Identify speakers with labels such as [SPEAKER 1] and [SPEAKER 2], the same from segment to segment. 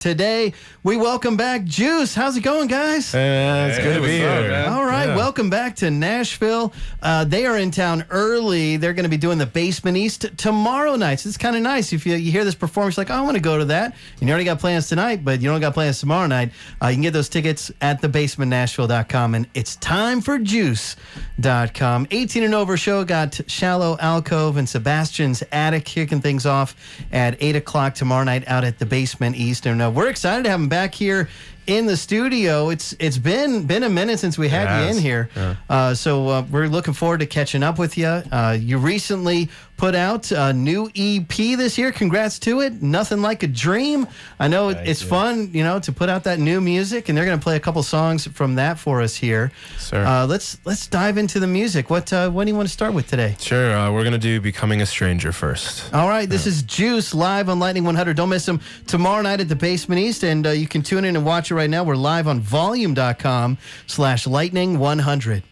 [SPEAKER 1] Today, we welcome back Juice. How's it going, guys?
[SPEAKER 2] It's good to be here.
[SPEAKER 1] All right, welcome back to Nashville. They are in town early. They're going to be doing the Basement East tomorrow night. So it's kind of nice. If you hear this performance, like, oh, I want to go to that. And you already got plans tonight, but you don't got plans tomorrow night. You can get those tickets at thebasementnashville.com. And it's time for juice.com. 18 and over show got Shallow Alcove and Sebastian's Attic kicking things off at 8 o'clock tomorrow night out at the Basement East. And we're excited to have him back here in the studio. It's been a minute since we had you in here. Yeah. So we're looking forward to catching up with you. You recently put out a new EP this year. Congrats to it. Nothing Like a Dream. I know it's fun, to put out that new music, and they're going to play a couple songs from that for us here.
[SPEAKER 2] Sure.
[SPEAKER 1] Let's dive into the music. What do you want to start with today?
[SPEAKER 2] Sure. We're going to do Becoming a Stranger first.
[SPEAKER 1] All right. This is Juice live on Lightning 100. Don't miss them tomorrow night at the Basement East, and you can tune in and watch it right now. We're live on volume.com/lightning100.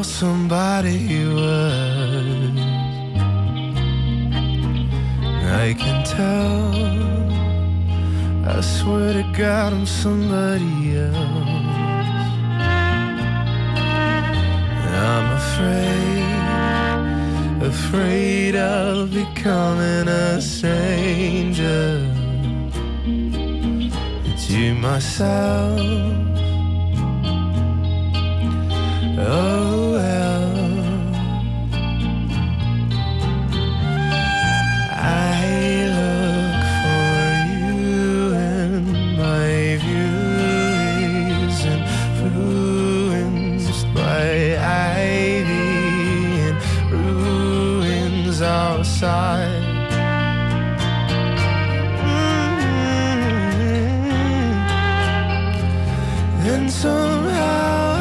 [SPEAKER 3] Somebody he was, I can tell. I swear to God I'm somebody else. I'm afraid of becoming a stranger to myself. Oh well, I look for you and my view isn't influenced by ivy and ruins outside. And somehow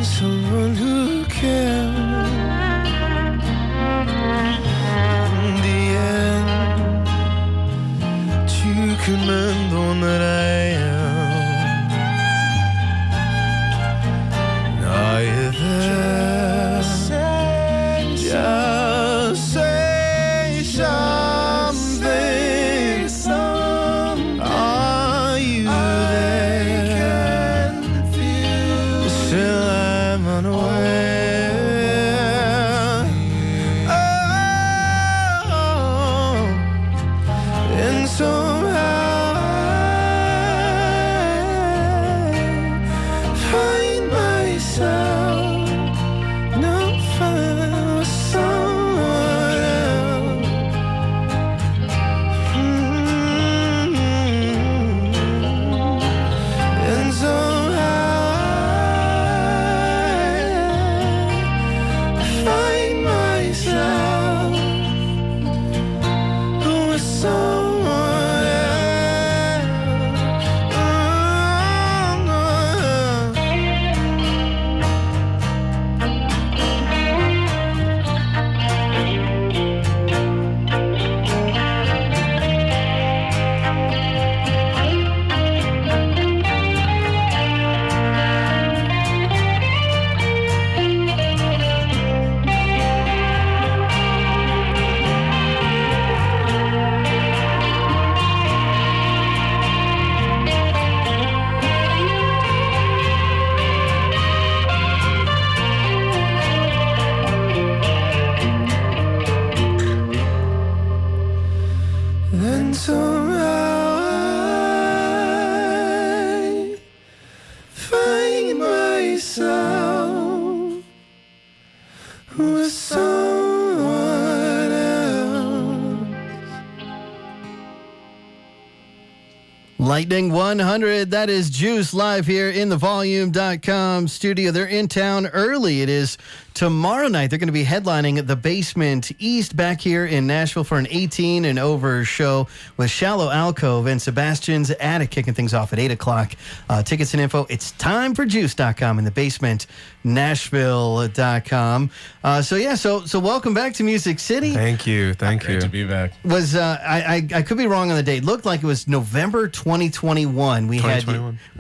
[SPEAKER 3] someone who cares. In the end, to commend the one that I am. Are you there? Just say something. Are you there? Still I'm unaware. Oh, and somehow I find myself not found someone else. And somehow find myself with someone And somehow I find myself with someone else.
[SPEAKER 1] Lightning 100, that is Juice live here in the Volume.com studio. They're in town early. It is tomorrow night. They're going to be headlining the Basement East back here in Nashville for an 18 and over show with Shallow Alcove and Sebastian's Attic kicking things off at 8 o'clock. Tickets and info, it's timeforjuice.com and the basement Nashville.com. So welcome back to Music City.
[SPEAKER 2] Thank you.
[SPEAKER 4] Great to be back.
[SPEAKER 1] Was I could be wrong on the date. Looked like it was November 2021. We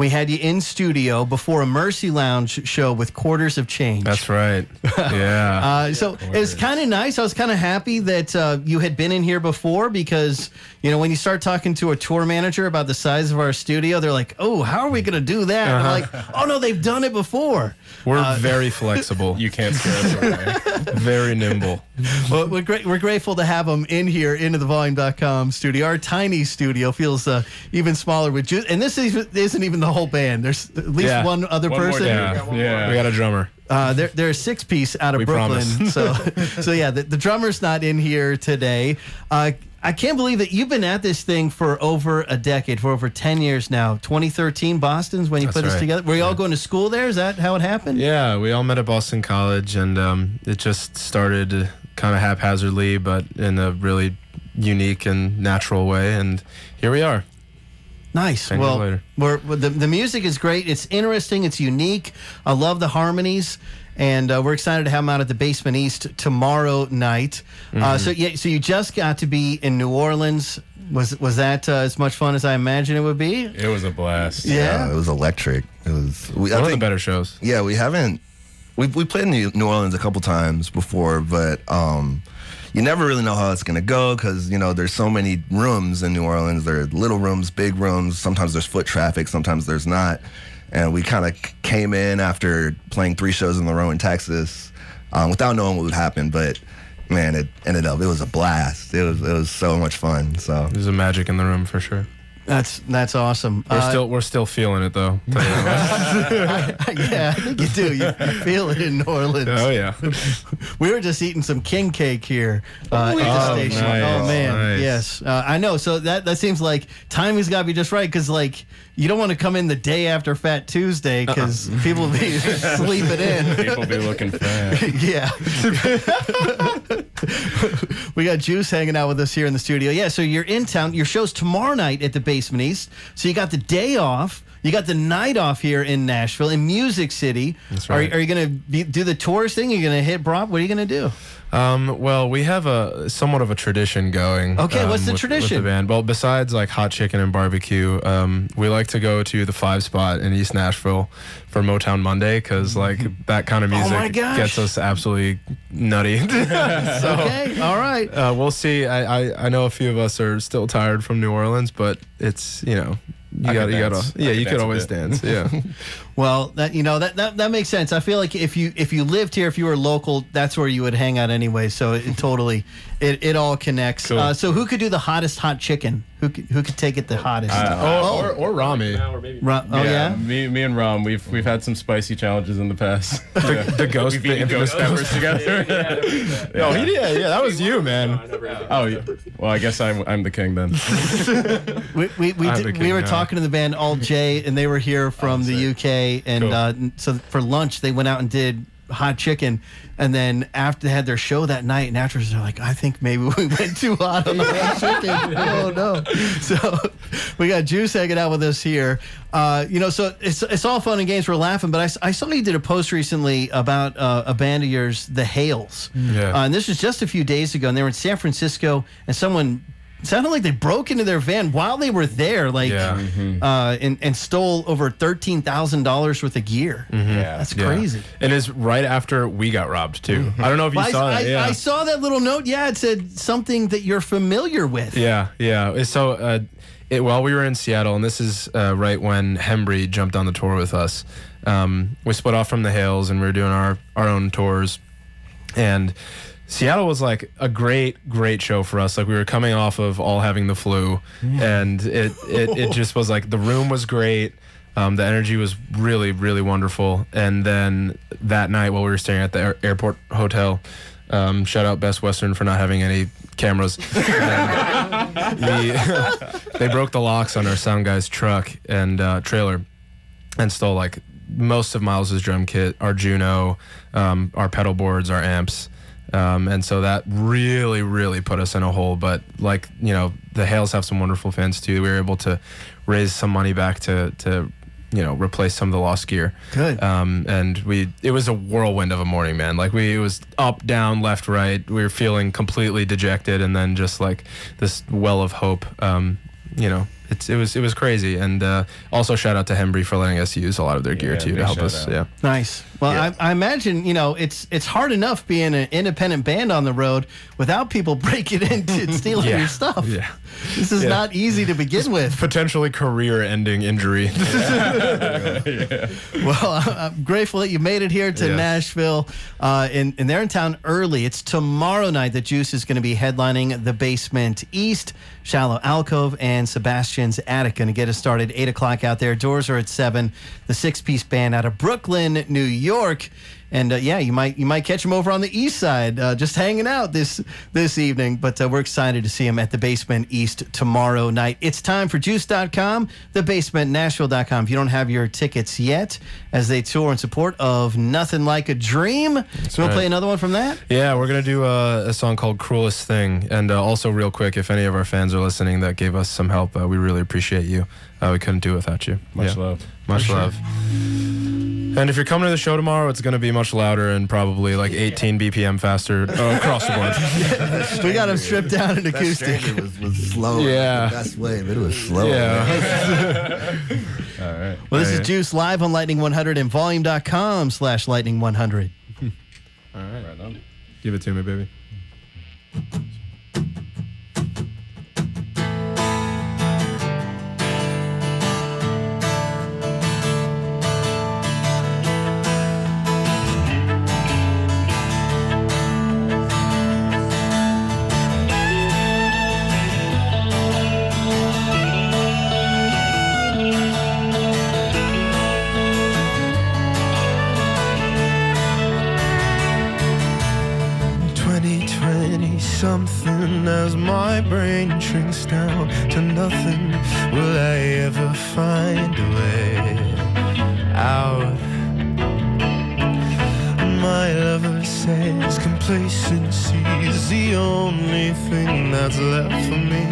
[SPEAKER 1] had you in studio before a Mercy Lounge show with Quarters of Change.
[SPEAKER 2] That's right. Yeah.
[SPEAKER 1] So it was kind of nice. I was kind of happy that you had been in here before because, when you start talking to a tour manager about the size of our studio, they're like, oh, how are we going to do that? And I'm like, oh, no, they've done it before.
[SPEAKER 2] We're very flexible.
[SPEAKER 4] You can't scare us away.
[SPEAKER 2] Very nimble.
[SPEAKER 1] Well, we're grateful to have them in here into the Volume.com studio. Our tiny studio feels even smaller with Juice. And this isn't even the whole band. There's at least one other person.
[SPEAKER 2] Yeah. We got a drummer.
[SPEAKER 1] They're a six-piece out of
[SPEAKER 2] We
[SPEAKER 1] Brooklyn.
[SPEAKER 2] promise.
[SPEAKER 1] So yeah, the drummer's not in here today. I can't believe that you've been at this thing for over a decade, for over 10 years now. 2013, Boston's when you
[SPEAKER 2] That's
[SPEAKER 1] put us
[SPEAKER 2] right.
[SPEAKER 1] together. Were you all going to school there? Is that how it happened?
[SPEAKER 2] Yeah, we all met at Boston College, and it just started kind of haphazardly, but in a really unique and natural way, and here we are.
[SPEAKER 1] Nice.
[SPEAKER 2] 10 years later.
[SPEAKER 1] The music is great. It's interesting. It's unique. I love the harmonies. And we're excited to have them out at the Basement East tomorrow night. So you just got to be in New Orleans. Was that as much fun as I imagined it would be?
[SPEAKER 4] It was a blast.
[SPEAKER 1] Yeah.
[SPEAKER 5] It was electric. It was
[SPEAKER 2] One of the better shows.
[SPEAKER 5] Yeah, we played in New Orleans a couple times before, but you never really know how it's gonna go because there's so many rooms in New Orleans. There are little rooms, big rooms. Sometimes there's foot traffic. Sometimes there's not. And we kind of came in after playing 3 shows in a row in Texas without knowing what would happen. But man, it was a blast. It was so much fun. So
[SPEAKER 2] There's a magic in the room for sure.
[SPEAKER 1] That's awesome.
[SPEAKER 2] We're still feeling it though.
[SPEAKER 1] Yeah, I think you do. You feel it in New Orleans.
[SPEAKER 2] Oh yeah.
[SPEAKER 1] We were just eating some king cake here at the station.
[SPEAKER 2] Nice.
[SPEAKER 1] Oh man,
[SPEAKER 2] Nice.
[SPEAKER 1] yes, I know. So that seems like timing's got to be just right because you don't want to come in the day after Fat Tuesday because people will be sleeping in.
[SPEAKER 4] People be looking fat.
[SPEAKER 1] Yeah. We got Juice hanging out with us here in the studio. Yeah, so you're in town. Your show's tomorrow night at the Basement East. So you got the day off. You got the night off here in Nashville, in Music City.
[SPEAKER 2] That's right.
[SPEAKER 1] Are you going to do the tours thing? Are you going to hit Broad? What are you going to do?
[SPEAKER 2] Well, we have somewhat of a tradition going.
[SPEAKER 1] Okay, what's the
[SPEAKER 2] with
[SPEAKER 1] tradition?
[SPEAKER 2] the band? Well, besides like hot chicken and barbecue, we like to go to the 5 spot in East Nashville for Motown Monday because that kind of
[SPEAKER 1] my
[SPEAKER 2] music
[SPEAKER 1] gosh.
[SPEAKER 2] gets us absolutely nutty. So,
[SPEAKER 1] Okay, all right.
[SPEAKER 2] we'll see. I know a few of us are still tired from New Orleans, but it's you gotta you could always dance. Yeah.
[SPEAKER 1] Well, that makes sense. I feel like if you lived here, if you were local, that's where you would hang out anyway. So it all connects.
[SPEAKER 2] Cool.
[SPEAKER 1] So who could do the hottest hot chicken? Who could take it the hottest?
[SPEAKER 2] Or Rami.
[SPEAKER 1] Yeah.
[SPEAKER 4] Me and Rom, we've had some spicy challenges in the past.
[SPEAKER 2] The ghost,
[SPEAKER 4] We've eaten ghost peppers together.
[SPEAKER 2] Yeah, that was you, man.
[SPEAKER 4] Oh, yeah. Well, I guess I'm the king then.
[SPEAKER 1] We were talking to the band Alt J, and they were here from the UK, and so for lunch they went out and did hot chicken, and then after they had their show that night, and afterwards they're like, I think maybe we went too hot on the hot chicken. Oh no! So we got Juice hanging out with us here. So it's all fun and games. We're laughing, but I saw you did a post recently about a band of yours, the Hales.
[SPEAKER 2] Yeah.
[SPEAKER 1] And this was just a few days ago, and they were in San Francisco, and someone sounded like they broke into their van while they were there, and stole over $13,000 worth of gear.
[SPEAKER 4] Yeah.
[SPEAKER 1] That's crazy.
[SPEAKER 2] And it's right after we got robbed too. I don't know if you saw that.
[SPEAKER 1] I saw that little note. Yeah, it said something that you're familiar with.
[SPEAKER 2] Yeah. So while we were in Seattle, and this is right when Hembry jumped on the tour with us, we split off from the Hales, and we were doing our own tours, and Seattle was like a great show for us. Like we were coming off of all having the flu, and it just was like the room was great. The energy was really, really wonderful. And then that night while we were staying at the airport hotel, shout out Best Western for not having any cameras. They broke the locks on our sound guy's truck and trailer and stole like most of Miles's drum kit, our Juno, our pedal boards, our amps. And so that really, really put us in a hole. But like, you know, the Hales have some wonderful fans too. We were able to raise some money back to you know, replace some of the lost gear.
[SPEAKER 1] Good.
[SPEAKER 2] And it was a whirlwind of a morning, man. Like it was up, down, left, right. We were feeling completely dejected, and then just like this well of hope. You know, it was crazy. And also shout out to Hembry for letting us use a lot of their gear too to help us.
[SPEAKER 4] out.
[SPEAKER 2] Yeah.
[SPEAKER 1] Nice. Well,
[SPEAKER 5] Yeah.
[SPEAKER 1] I imagine, you know, it's hard enough being an independent band on the road without people breaking into and stealing your stuff.
[SPEAKER 2] Yeah.
[SPEAKER 1] This is not easy to begin with.
[SPEAKER 2] Potentially career-ending injury.
[SPEAKER 1] Well, I'm grateful that you made it here to
[SPEAKER 2] Yeah.
[SPEAKER 1] Nashville. And they're in town early. It's tomorrow night that Juice is going to be headlining the Basement East, Shallow Alcove, and Sebastian's Attic. Going to get us started 8 o'clock out there. Doors are at 7. The 6-piece band out of Brooklyn, New York. And yeah, you might catch them over on the east side, just hanging out this evening. But we're excited to see them at the Basement East tomorrow night. It's time for Juice.com, thebasementnashville.com. If you don't have your tickets yet, as they tour in support of Nothing Like a Dream. So we'll
[SPEAKER 2] right.
[SPEAKER 1] play another one from that.
[SPEAKER 2] Yeah, we're going to do a song called Cruelest Thing. And also real quick, if any of our fans are listening that gave us some help, we really appreciate you. We couldn't do it without you.
[SPEAKER 4] Much love.
[SPEAKER 2] Much love. And if you're coming to the show tomorrow, it's going to be much louder and probably like 18 BPM faster across the board.
[SPEAKER 1] We got them stripped down in
[SPEAKER 5] That
[SPEAKER 1] acoustic.
[SPEAKER 5] Stranger was slow.
[SPEAKER 2] Yeah.
[SPEAKER 5] The best way, but it was slow.
[SPEAKER 2] Yeah.
[SPEAKER 4] All right.
[SPEAKER 1] Well, this is Juice live on Lightning 100 and volume.com/Lightning 100.
[SPEAKER 2] All right.
[SPEAKER 4] Right on.
[SPEAKER 2] Give it to me, baby.
[SPEAKER 3] Something as my brain shrinks down to nothing. Will I ever find a way out? My lover says complacency is the only thing that's left for me.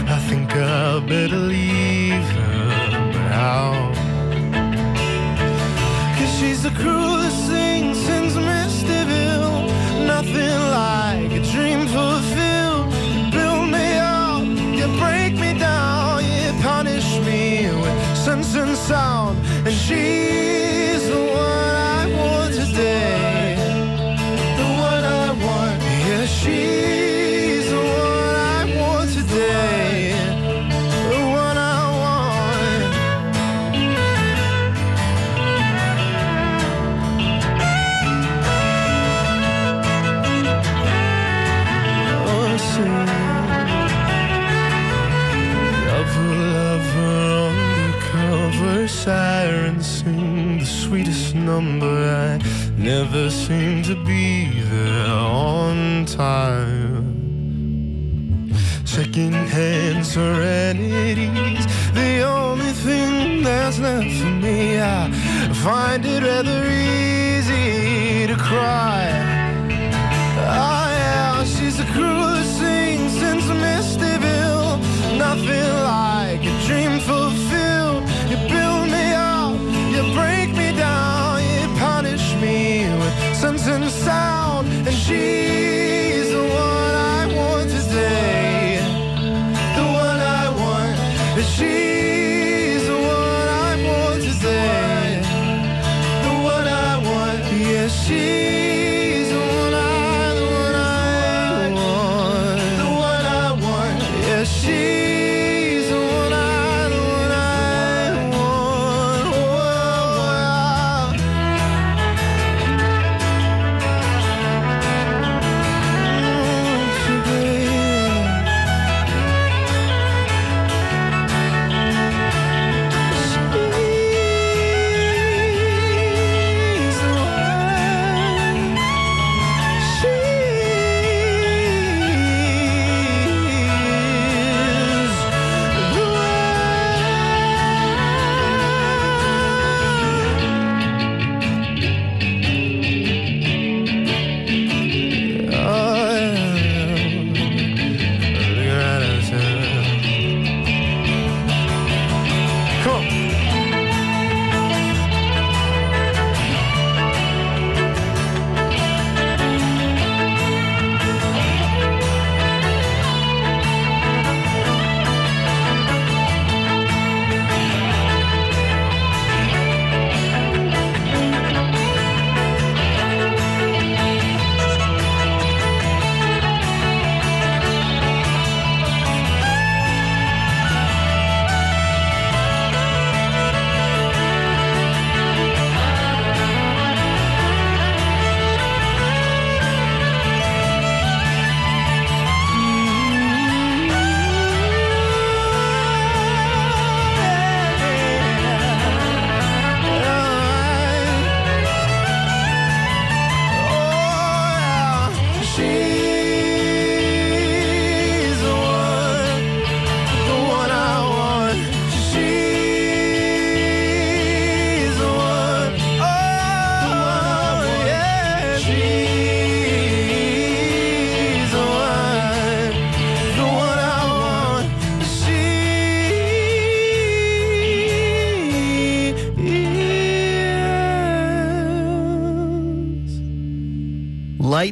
[SPEAKER 3] I think I better leave her, but how? 'Cause she's the cruelest thing since Mistyville. Nothing like a dream fulfilled. You build me up, you break me down, you punish me with sense and sound. And she's the one I want today, the one I want. Yeah, she's the one I want today, the one I want. Oh, say, lover, lover, undercover, sirens sing the sweetest number. I never seem to be there on time. Second-hand serenity's the only thing that's left for me. I find it rather easy to cry. Oh yeah, she's the cruelest thing since Mistyville. Nothing like a dream fulfilled. You build me up, you break me down, you punish me with sense and sound. And she's the one I want today, the one I want. And she's the one I want today, the one I want. Yeah, she's the one I want.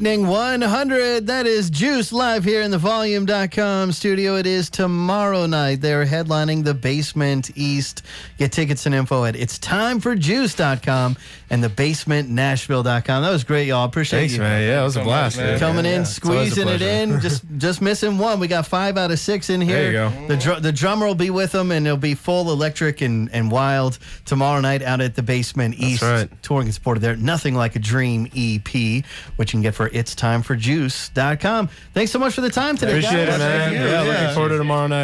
[SPEAKER 1] Lightning 100. That is Juice live here in the Volume.com studio. It is tomorrow night. They're headlining the Basement East. Get tickets and info at itstimeforjuice.com and thebasementnashville.com. That was great, y'all. Appreciate
[SPEAKER 2] Thanks,
[SPEAKER 1] you.
[SPEAKER 2] man. Yeah, it was a blast.
[SPEAKER 4] much, man.
[SPEAKER 1] Coming in,
[SPEAKER 2] It's always a
[SPEAKER 1] squeezing it
[SPEAKER 2] pleasure.
[SPEAKER 1] in, just missing one. We got 5 out of 6 in here.
[SPEAKER 2] There you
[SPEAKER 1] go. The drummer will be with them, and it'll be full electric and wild tomorrow night out at the Basement East.
[SPEAKER 2] right.
[SPEAKER 1] Touring and supported there. Nothing Like a Dream EP, which you can get for itstimeforjuice.com. Thanks so much for the time today,
[SPEAKER 2] Appreciate
[SPEAKER 1] guys.
[SPEAKER 2] it, man.
[SPEAKER 4] Thank you.
[SPEAKER 2] Yeah,
[SPEAKER 4] Yeah.
[SPEAKER 2] looking forward to tomorrow night.